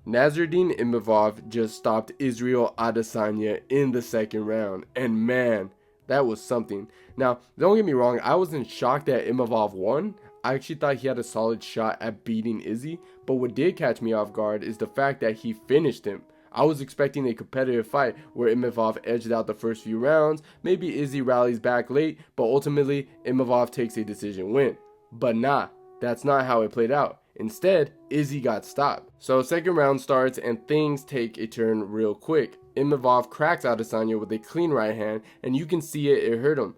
Nassuordine Imavov just stopped Israel Adesanya in the second round, and man, that was something. Now, don't get me wrong, I wasn't shocked that Imavov won. I actually thought he had a solid shot at beating Izzy, but what did catch me off guard is the fact that he finished him. I was expecting a competitive fight where Imavov edged out the first few rounds, maybe Izzy rallies back late, but ultimately Imavov takes a decision win. But nah, that's not how it played out. Instead, Izzy got stopped. So second round starts and things take a turn real quick. Imavov cracks Adesanya with a clean right hand, and you can see it hurt him.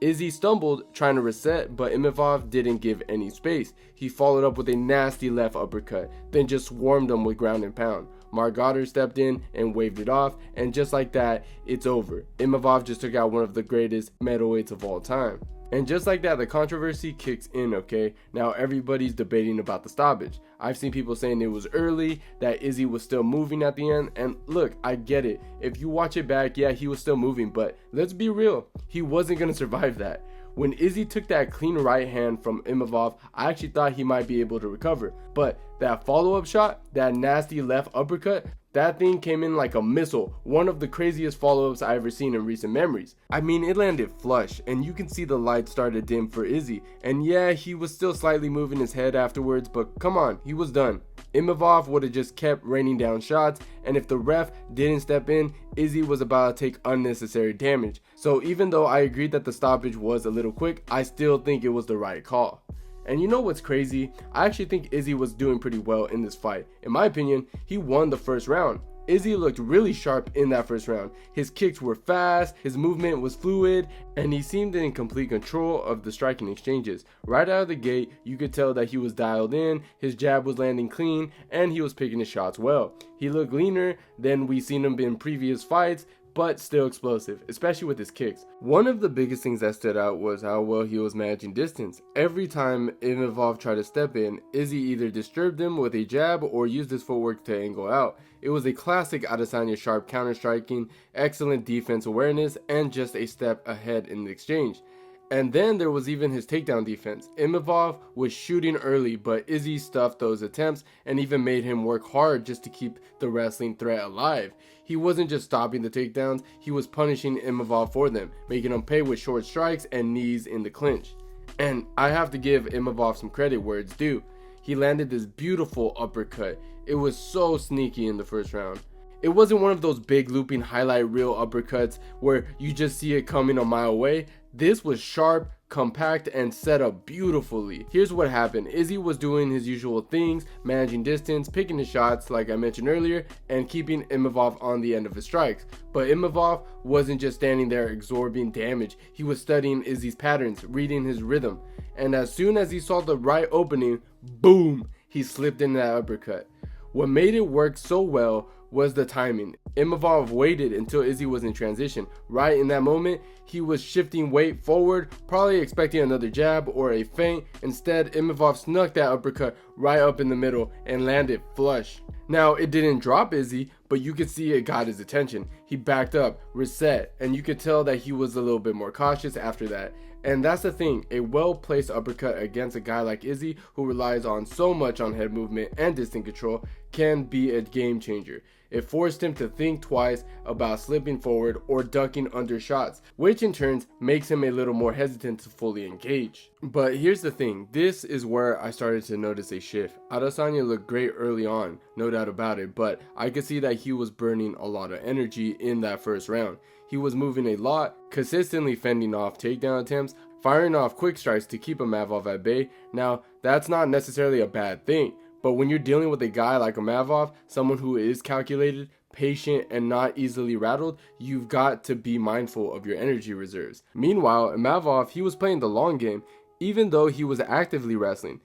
Izzy stumbled trying to reset, but Imavov didn't give any space. He followed up with a nasty left uppercut, then just swarmed him with ground and pound. Mark Goddard stepped in and waved it off, and just like that, it's over. Imavov just took out one of the greatest middleweights of all time. And just like that, the controversy kicks in, okay? Now everybody's debating about the stoppage. I've seen people saying it was early, that Izzy was still moving at the end, and look, I get it. If you watch it back, yeah, he was still moving, but let's be real, he wasn't going to survive that. When Izzy took that clean right hand from Imavov, I actually thought he might be able to recover. But that follow-up shot, that nasty left uppercut, that thing came in like a missile, one of the craziest follow-ups I've ever seen in recent memories. I mean, it landed flush, and you can see the light started dim for Izzy. And yeah, he was still slightly moving his head afterwards, but come on, he was done. Imavov would have just kept raining down shots, and if the ref didn't step in, Izzy was about to take unnecessary damage. So even though I agreed that the stoppage was a little quick, I still think it was the right call. And you know what's crazy? I actually think Izzy was doing pretty well in this fight. In my opinion, he won the first round. Izzy looked really sharp in that first round. His kicks were fast, his movement was fluid, and he seemed in complete control of the striking exchanges. Right out of the gate, you could tell that he was dialed in, his jab was landing clean, and he was picking his shots well. He looked leaner than we've seen him in previous fights, but still explosive, especially with his kicks. One of the biggest things that stood out was how well he was managing distance. Every time Imavov tried to step in, Izzy either disturbed him with a jab or used his footwork to angle out. It was a classic Adesanya sharp counter-striking, excellent defense awareness, and just a step ahead in the exchange. And then there was even his takedown defense. Imavov was shooting early, but Izzy stuffed those attempts and even made him work hard just to keep the wrestling threat alive. He wasn't just stopping the takedowns, he was punishing Imavov for them, making him pay with short strikes and knees in the clinch. And I have to give Imavov some credit where it's due. He landed this beautiful uppercut. It was so sneaky in the first round. It wasn't one of those big looping highlight reel uppercuts where you just see it coming a mile away. This was sharp, compact, and set up beautifully. Here's what happened. Izzy was doing his usual things, managing distance, picking his shots like I mentioned earlier, and keeping Imavov on the end of his strikes. But Imavov wasn't just standing there absorbing damage. He was studying Izzy's patterns, reading his rhythm. And as soon as he saw the right opening, boom, he slipped in that uppercut. What made it work so well was the timing. Imavov waited until Izzy was in transition. Right in that moment, he was shifting weight forward, probably expecting another jab or a feint. Instead, Imavov snuck that uppercut right up in the middle and landed flush. Now, it didn't drop Izzy, but you could see it got his attention. He backed up, reset, and you could tell that he was a little bit more cautious after that. And that's the thing, a well-placed uppercut against a guy like Izzy who relies on so much on head movement and distance control can be a game changer. It forced him to think twice about slipping forward or ducking under shots, which in turn makes him a little more hesitant to fully engage. But here's the thing, this is where I started to notice a shift. Adesanya looked great early on, no doubt about it, but I could see that he was burning a lot of energy in that first round. He was moving a lot, consistently fending off takedown attempts, firing off quick strikes to keep Imavov at bay. Now, that's not necessarily a bad thing, but when you're dealing with a guy like Imavov, someone who is calculated, patient, and not easily rattled, you've got to be mindful of your energy reserves. Meanwhile, Imavov, he was playing the long game, even though he was actively wrestling,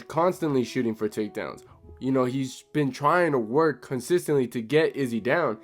constantly shooting for takedowns. He's been trying to work consistently to get Izzy down,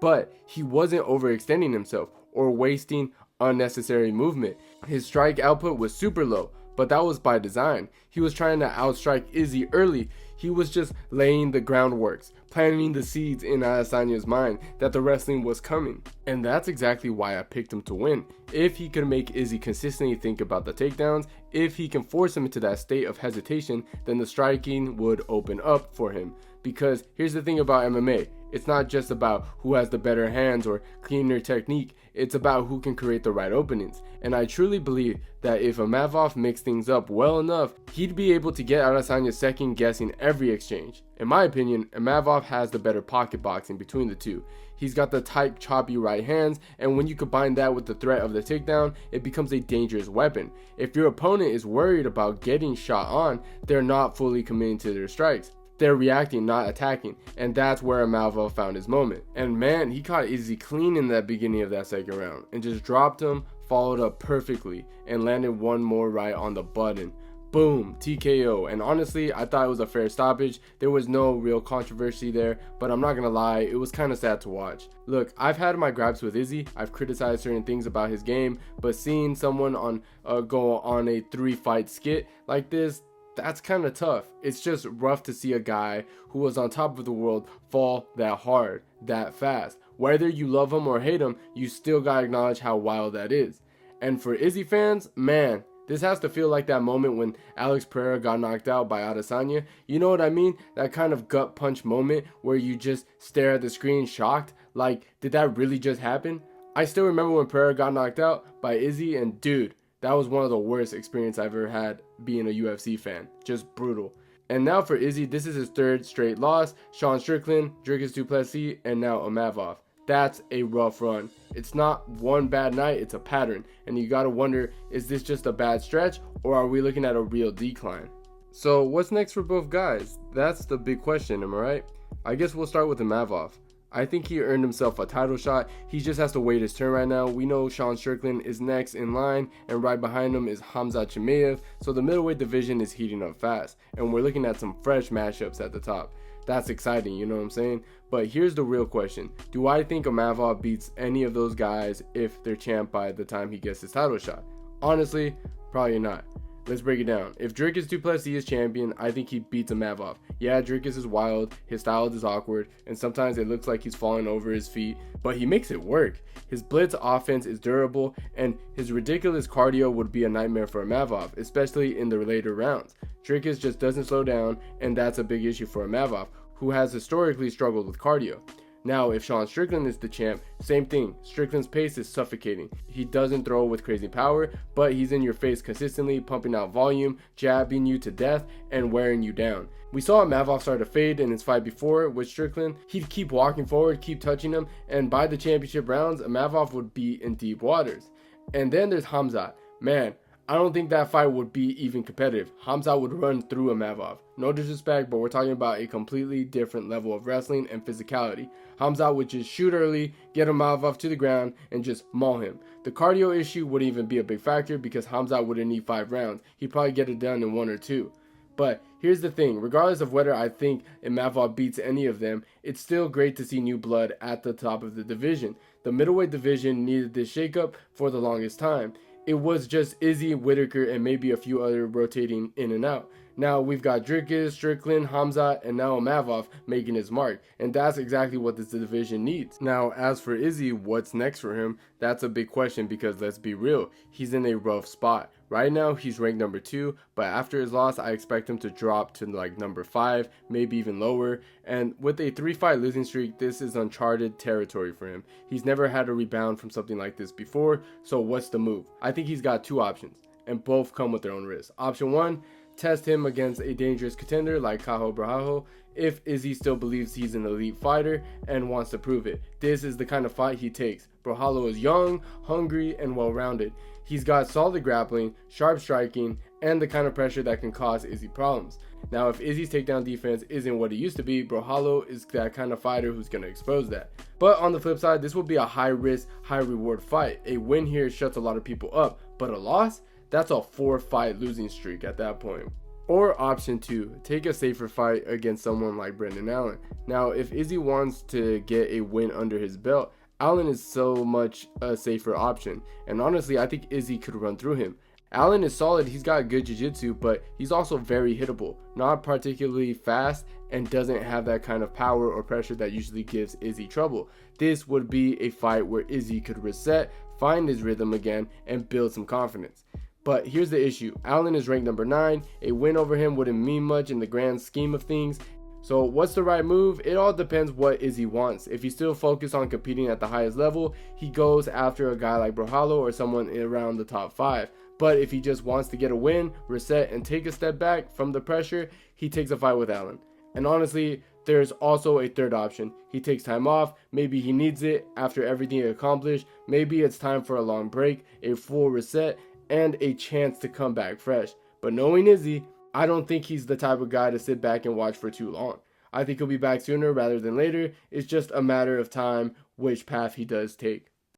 but he wasn't overextending himself or wasting unnecessary movement. His strike output was super low, but that was by design. He was trying to outstrike Izzy early. He was just laying the groundworks, planting the seeds in Adesanya's mind that the wrestling was coming. And that's exactly why I picked him to win. If he could make Izzy consistently think about the takedowns, if he can force him into that state of hesitation, then the striking would open up for him. because here's the thing about MMA. It's not just about who has the better hands or cleaner technique, it's about who can create the right openings. And I truly believe that if Imavov mixed things up well enough, he'd be able to get Adesanya second guessing every exchange. In my opinion, Imavov has the better pocket boxing between the two. He's got the tight, choppy right hands, and when you combine that with the threat of the takedown, it becomes a dangerous weapon. If your opponent is worried about getting shot on, they're not fully committing to their strikes. They're reacting, not attacking, and that's where Imavov found his moment. And man, he caught Izzy clean in that beginning of that second round and just dropped him, followed up perfectly, and landed one more right on the button. Boom, TKO. And honestly, I thought it was a fair stoppage. There was no real controversy there, but I'm not gonna lie, it was kind of sad to watch. Look, I've had my gripes with Izzy. I've criticized certain things about his game, but seeing someone go on a 3-fight skit like this, that's kind of tough. It's just rough to see a guy who was on top of the world fall that hard, that fast. Whether you love him or hate him, you still gotta acknowledge how wild that is. And for Izzy fans, man, this has to feel like that moment when Alex Pereira got knocked out by Adesanya. You know what I mean? That kind of gut punch moment where you just stare at the screen shocked. Like, did that really just happen? I still remember when Pereira got knocked out by Izzy, and dude, that was one of the worst experiences I've ever had being a UFC fan. Just brutal. And now for Izzy, this is his third straight loss. Sean Strickland, Dricus du Plessis, and now Imavov. That's a rough run. It's not one bad night, it's a pattern. And you gotta wonder, is this just a bad stretch, or are we looking at a real decline? So what's next for both guys? That's the big question, am I right? I guess we'll start with Imavov. I think he earned himself a title shot. He just has to wait his turn right now. We know Sean Strickland is next in line, and right behind him is Khamzat Chimaev. So the middleweight division is heating up fast, and we're looking at some fresh matchups at the top. That's exciting, you know what I'm saying? But here's the real question. Do I think Imavov beats any of those guys if they're champ by the time he gets his title shot? Honestly, probably not. Let's break it down. If Dricus du Plessis is champion, I think he beats Imavov. Yeah, Dricus is wild, his style is awkward, and sometimes it looks like he's falling over his feet, but he makes it work. His blitz offense is durable, and his ridiculous cardio would be a nightmare for Imavov, especially in the later rounds. Dricus just doesn't slow down, and that's a big issue for Imavov, who has historically struggled with cardio. Now, if Sean Strickland is the champ, same thing. Strickland's pace is suffocating. He doesn't throw with crazy power, but he's in your face consistently, pumping out volume, jabbing you to death, and wearing you down. We saw Imavov start to fade in his fight before with Strickland. He'd keep walking forward, keep touching him, and by the championship rounds, Imavov would be in deep waters. And then there's Khamzat. Man, I don't think that fight would be even competitive. Khamzat would run through Imavov. No disrespect, but we're talking about a completely different level of wrestling and physicality. Khamzat would just shoot early, get Imavov to the ground, and just maul him. The cardio issue wouldn't even be a big factor because Khamzat wouldn't need 5 rounds. He'd probably get it done in 1 or 2. But here's the thing, regardless of whether I think Imavov beats any of them, it's still great to see new blood at the top of the division. The middleweight division needed this shakeup for the longest time. It was just Izzy, Whitaker, and maybe a few other rotating in and out. Now we've got Dricus, Strickland, Khamzat, and now Imavov making his mark. And that's exactly what this division needs. Now, as for Izzy, what's next for him? That's a big question because let's be real, he's in a rough spot. Right now, he's ranked number 2, but after his loss, I expect him to drop to like number 5, maybe even lower. And with a 3-fight losing streak, this is uncharted territory for him. He's never had a rebound from something like this before, so what's the move? I think he's got 2 options, and both come with their own risks. Option 1, test him against a dangerous contender like Cajo Bravo if Izzy still believes he's an elite fighter and wants to prove it. This is the kind of fight he takes. Brajalo is young, hungry, and well-rounded. He's got solid grappling, sharp striking, and the kind of pressure that can cause Izzy problems. Now, if Izzy's takedown defense isn't what it used to be, Brajalo is that kind of fighter who's going to expose that. But on the flip side, this will be a high-risk, high-reward fight. A win here shuts a lot of people up, but a loss? That's a 4-fight losing streak at that point. Or option 2, take a safer fight against someone like Brendan Allen. Now, if Izzy wants to get a win under his belt, Allen is so much a safer option, and honestly, I think Izzy could run through him. Allen is solid, he's got good jiu-jitsu, but he's also very hittable, not particularly fast, and doesn't have that kind of power or pressure that usually gives Izzy trouble. This would be a fight where Izzy could reset, find his rhythm again, and build some confidence. But here's the issue, Allen is ranked number 9, a win over him wouldn't mean much in the grand scheme of things. So what's the right move? It all depends what Izzy wants. If he's still focused on competing at the highest level, he goes after a guy like Brawlhalla or someone around the top 5. But if he just wants to get a win, reset, and take a step back from the pressure, he takes a fight with Allen. And honestly, there's also a third option. He takes time off. Maybe he needs it after everything accomplished. Maybe it's time for a long break, a full reset, and a chance to come back fresh. But knowing Izzy, I don't think he's the type of guy to sit back and watch for too long. I think he'll be back sooner rather than later. It's just a matter of time which path he does take.